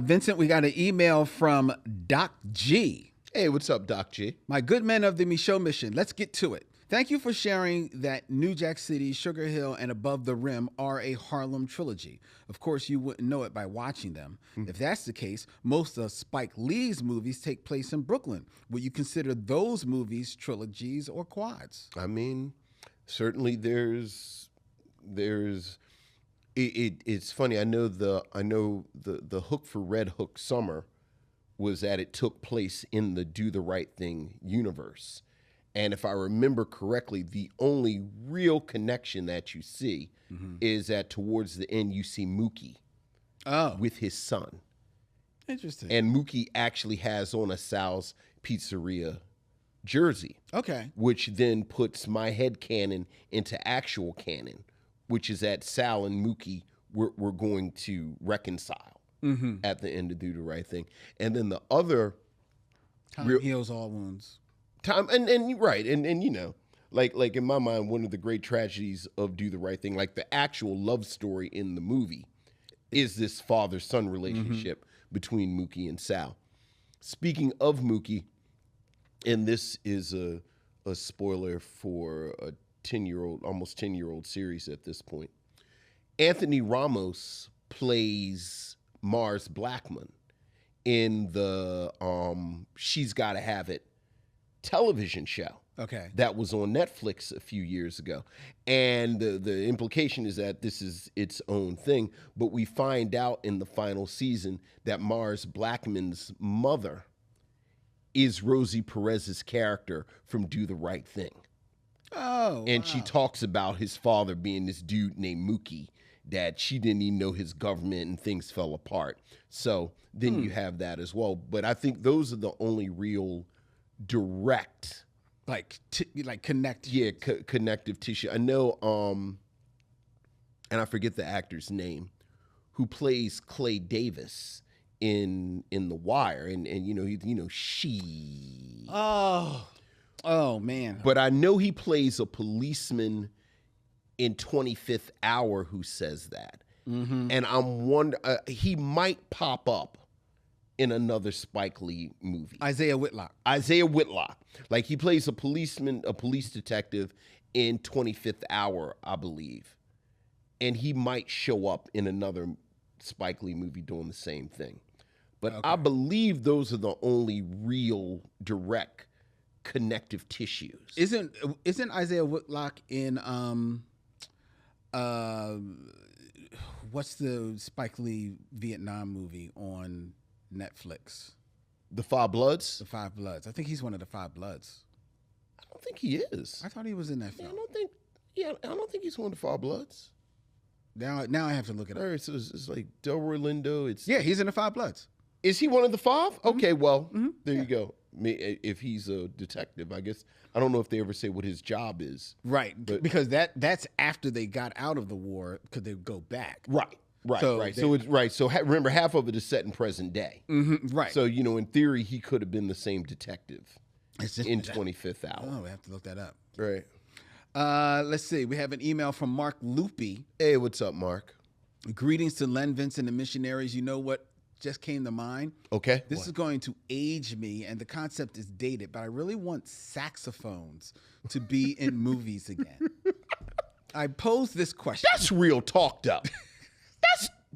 Vincent, we got an email from Doc G. Hey, what's up, Doc G? My good men of the Micheaux Mission. Let's get to it. Thank you for sharing that New Jack City, Sugar Hill, and Above the Rim are a Harlem trilogy. Of course, you wouldn't know it by watching them. If that's the case, most of Spike Lee's movies take place in Brooklyn. Would you consider those movies trilogies or quads? I mean, certainly there's it's funny. I know the hook for Red Hook Summer was that it took place in the Do the Right Thing universe. And if I remember correctly, the only real connection that you see is that towards the end you see Mookie with his son. Interesting. And Mookie actually has on a Sal's Pizzeria jersey. Okay. Which then puts my head canon into actual canon, which is that Sal and Mookie we're going to reconcile at the end to Do the Right Thing. And then the other Time heals all wounds. Time and right and you know, like in my mind, one of the great tragedies of Do the Right Thing, like the actual love story in the movie, is this father-son relationship between Mookie and Sal. Speaking of Mookie, and this is a spoiler for a 10-year-old, almost 10-year-old series at this point. Anthony Ramos plays Mars Blackman in the She's Gotta Have It television show. Okay. That was on Netflix a few years ago. And the implication is that this is its own thing, but we find out in the final season that Mars Blackman's mother is Rosie Perez's character from Do the Right Thing. Oh, and she talks about his father being this dude named Mookie, that she didn't even know his government and things fell apart. So then you have that as well. But I think those are the only real direct, like connective. Yeah, connective tissue. I know, and I forget the actor's name, who plays Clay Davis in The Wire, and she. Oh man. But I know he plays a policeman in 25th Hour who says that, and I'm wondering he might pop up in another Spike Lee movie. Isaiah Whitlock. Like he plays a policeman, a police detective in 25th Hour, I believe. And he might show up in another Spike Lee movie doing the same thing. But I believe those are the only real direct connective tissues. Isn't Isaiah Whitlock in what's the Spike Lee Vietnam movie on Netflix? The Five Bloods? The Five Bloods. I think he's one of the Five Bloods. I don't think he is. I thought he was in that film. I don't think he's one of the Five Bloods. Now I have to look it up. All right, so it's like Delroy Lindo. Yeah, he's in the Five Bloods. Is he one of the five? Okay, well, there you go. If he's a detective, I guess. I don't know if they ever say what his job is. Right, because that's after they got out of the war, because they go back. Right. So remember, half of it is set in present day. Right. So, in theory, he could have been the same detective in 25th Hour. Oh, we have to look that up. Right. Let's see. We have an email from Mark Loopy. Hey, what's up, Mark? Greetings to Len, Vince, and the missionaries. You know what just came to mind? Okay. This is going to age me, and the concept is dated, but I really want saxophones to be in movies again. I posed this question. That's real talk, though.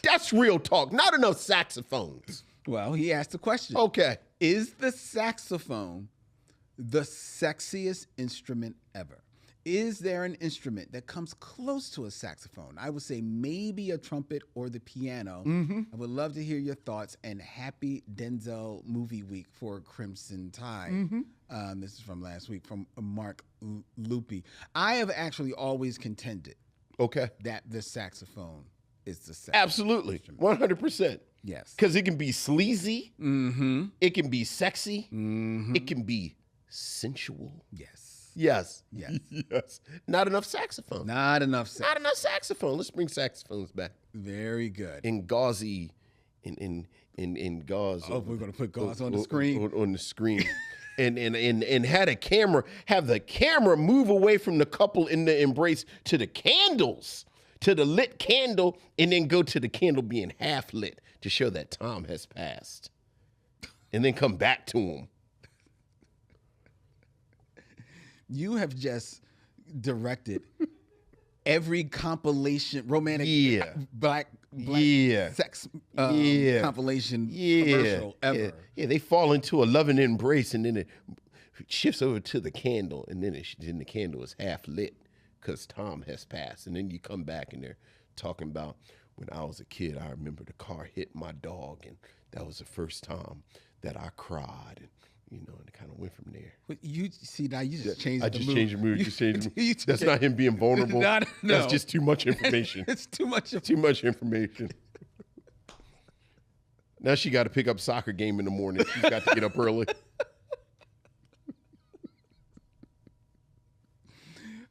That's real talk. Not enough saxophones. Well, he asked the question. Okay. Is the saxophone the sexiest instrument ever? Is there an instrument that comes close to a saxophone? I would say maybe a trumpet or the piano. I would love to hear your thoughts, and happy Denzel movie week for Crimson Tide. This is from last week from Mark Loopy. I have actually always contended that the saxophone is the sexiest Absolutely. instrument. 100%. Yes. Because it can be sleazy. It can be sexy. It can be sensual. Yes. Yes. Not enough saxophone. Not enough saxophone. Let's bring saxophones back. Very good. In gauzy, in gauze. Oh, we're gonna put gauze on the screen. On the screen. And have the camera move away from the couple in the embrace to the candles. to the lit candle and then go to the candle being half lit to show that Tom has passed. And then come back to him. You have just directed every compilation, romantic black sex compilation commercial ever. Yeah, they fall into a loving embrace, and then it shifts over to the candle, and then the candle is half lit because Tom has passed. And then you come back, and they're talking about, when I was a kid, I remember the car hit my dog, and that was the first time that I cried. And it kind of went from there. But you see, now you just changed the mood. I just changed the mood. That's not him being vulnerable. No. That's just too much information. It's too much. Too much information. Now she got to pick up soccer game in the morning. She's got to get up early.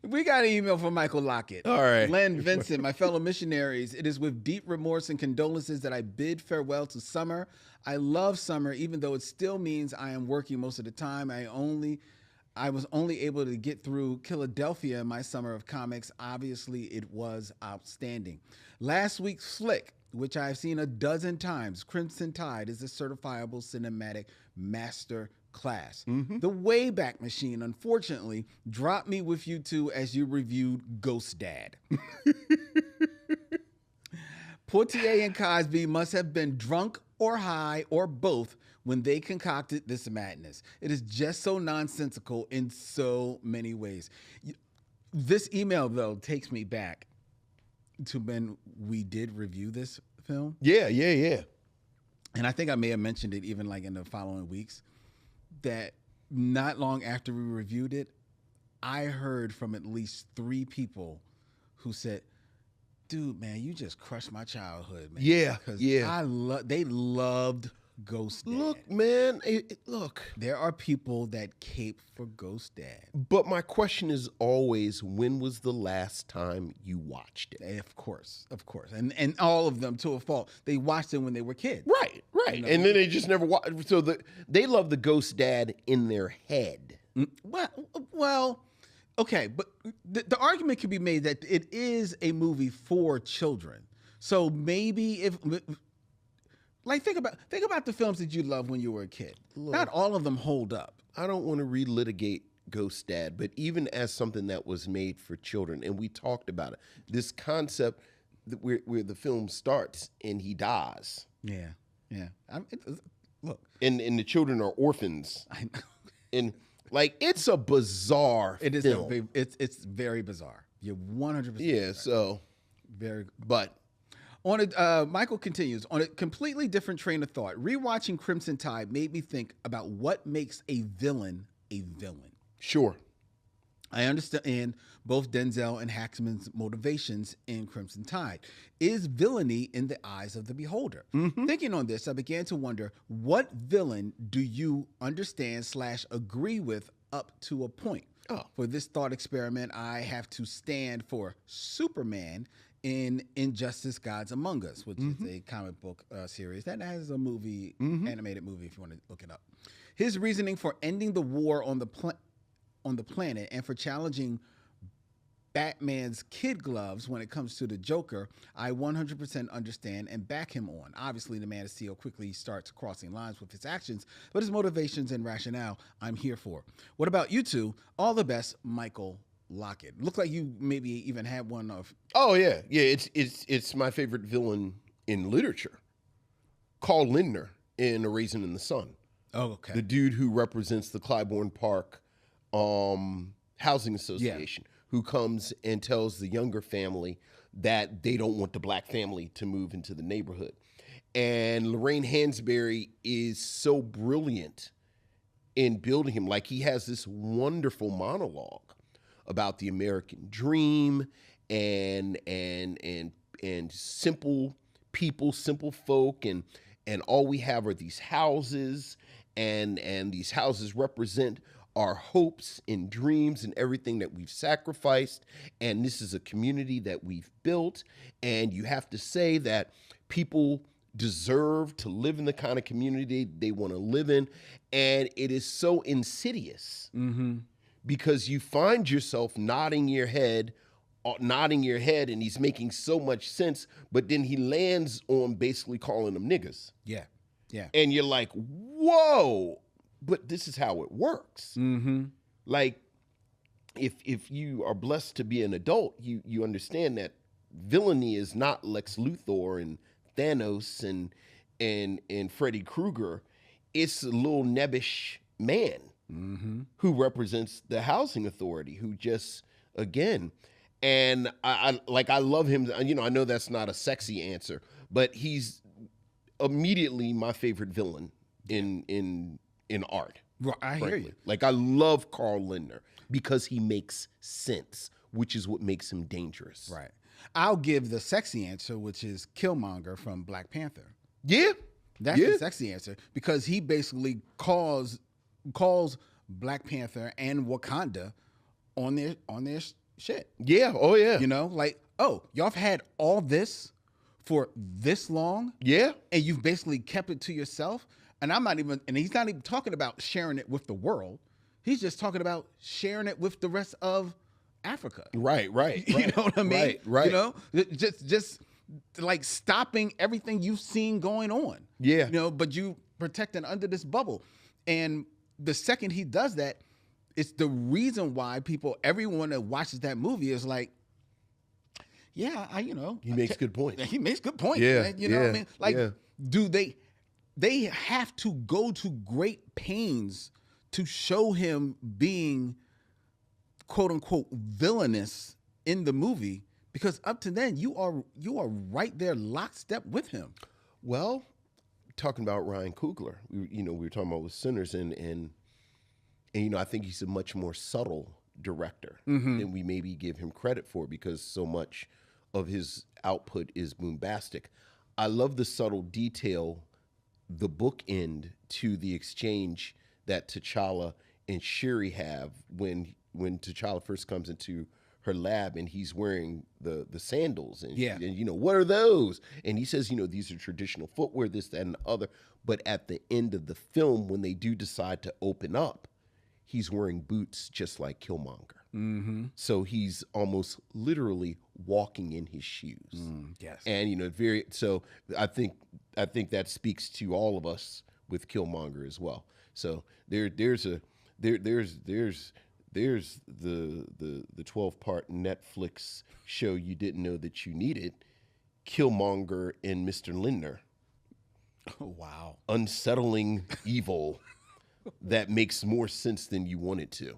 We got an email from Michael Lockett. All right. Len Vincent, my fellow missionaries, it is with deep remorse and condolences that I bid farewell to summer. I love summer, even though it still means I am working most of the time. I was only able to get through Philadelphia in my summer of comics. Obviously, it was outstanding. Last week's flick, which I've seen a dozen times, Crimson Tide, is a certifiable cinematic master class. The Wayback Machine, unfortunately, dropped me with you two as you reviewed Ghost Dad. Portier and Cosby must have been drunk or high or both when they concocted this madness. It is just so nonsensical in so many ways. This email, though, takes me back to when we did review this film. Yeah. And I think I may have mentioned it even like in the following weeks, that not long after we reviewed it, I heard from at least 3 people who said, dude, man, you just crushed my childhood, man. Yeah, because yeah. They loved Ghost Dad. Look, man, look. There are people that cape for Ghost Dad. But my question is always, when was the last time you watched it? Of course. And all of them, to a fault, they watched it when they were kids. Right. And then they just never watched. So they love the Ghost Dad in their head. Well, okay, but the argument could be made that it is a movie for children. So maybe think about the films that you loved when you were a kid. Look, not all of them hold up. I don't want to relitigate Ghost Dad, but even as something that was made for children, and we talked about it, this concept where the film starts and he dies. Yeah. Look, and the children are orphans. I know. And it's a bizarre film. It's very bizarre. You're 100%. Yeah. Right. So very, but. On it, Michael continues, on a completely different train of thought, rewatching Crimson Tide made me think about what makes a villain a villain. Sure. I understand both Denzel and Hackman's motivations in Crimson Tide. Is villainy in the eyes of the beholder? Thinking on this, I began to wonder, what villain do you understand / agree with up to a point? For this thought experiment, I have to stand for Superman in Injustice Gods Among Us, which is a comic book series that has a movie, animated movie, if you want to look it up. His reasoning for ending the war on the planet and for challenging Batman's kid gloves when it comes to the Joker, I 100% understand and back him on. Obviously, the Man of Steel quickly starts crossing lines with his actions, but his motivations and rationale, I'm here for. What about you two? All the best, Michael Lockett. Looked like you maybe even had one of. Oh yeah. It's my favorite villain in literature. Carl Lindner in A Raisin in the Sun. Oh, okay. The dude who represents the Clybourne Park Housing Association, who comes and tells the younger family that they don't want the black family to move into the neighborhood. And Lorraine Hansberry is so brilliant in building him. Like, he has this wonderful monologue about the American dream and simple people, simple folk, and all we have are these houses, and these houses represent our hopes and dreams and everything that we've sacrificed, and this is a community that we've built, and you have to say that people deserve to live in the kind of community they want to live in, and it is so insidious. Because you find yourself nodding your head nodding your head and he's making so much sense, but then he lands on basically calling them niggas. Yeah. Yeah. And you're like, whoa, but this is how it works. Mm-hmm. Like, if you are blessed to be an adult, you understand that villainy is not Lex Luthor and Thanos and Freddy Krueger. It's a little nebbish man who represents the housing authority, who just, again, and I love him. You know, I know that's not a sexy answer, but he's immediately my favorite villain in art. Well, I hear you. Like, I love Carl Lindner because he makes sense, which is what makes him dangerous. Right. I'll give the sexy answer, which is Killmonger from Black Panther. Yeah. That's the sexy answer, because he basically calls Black Panther and Wakanda on their shit. Yeah. Oh, yeah. You know, like, oh, y'all have had all this for this long? Yeah. And you've basically kept it to yourself? And he's not even talking about sharing it with the world. He's just talking about sharing it with the rest of Africa. Right. You know what I mean? Right. You know, just like stopping everything you've seen going on. Yeah. You know, but you protecting under this bubble. And the second he does that, it's the reason why everyone that watches that movie is like, yeah, he makes good points. He makes good points. Yeah. Man. You know what I mean? Like, yeah. They have to go to great pains to show him being quote unquote villainous in the movie, because up to then you are right there lockstep with him. Well, talking about Ryan Coogler, we were talking about with Sinners, and I think he's a much more subtle director than we maybe give him credit for, because so much of his output is bombastic. I love the subtle detail, the bookend to the exchange that T'Challa and Shuri have when T'Challa first comes into her lab and he's wearing the sandals and what are those? And he says, these are traditional footwear, this, that, and the other. But at the end of the film, when they do decide to open up, he's wearing boots just like Killmonger. Mm-hmm. So he's almost literally walking in his shoes. Yes. And so I think that speaks to all of us with Killmonger as well. So there's the 12-part Netflix show you didn't know that you needed, Killmonger and Mr. Lindner. Oh, wow. Unsettling evil that makes more sense than you want it to.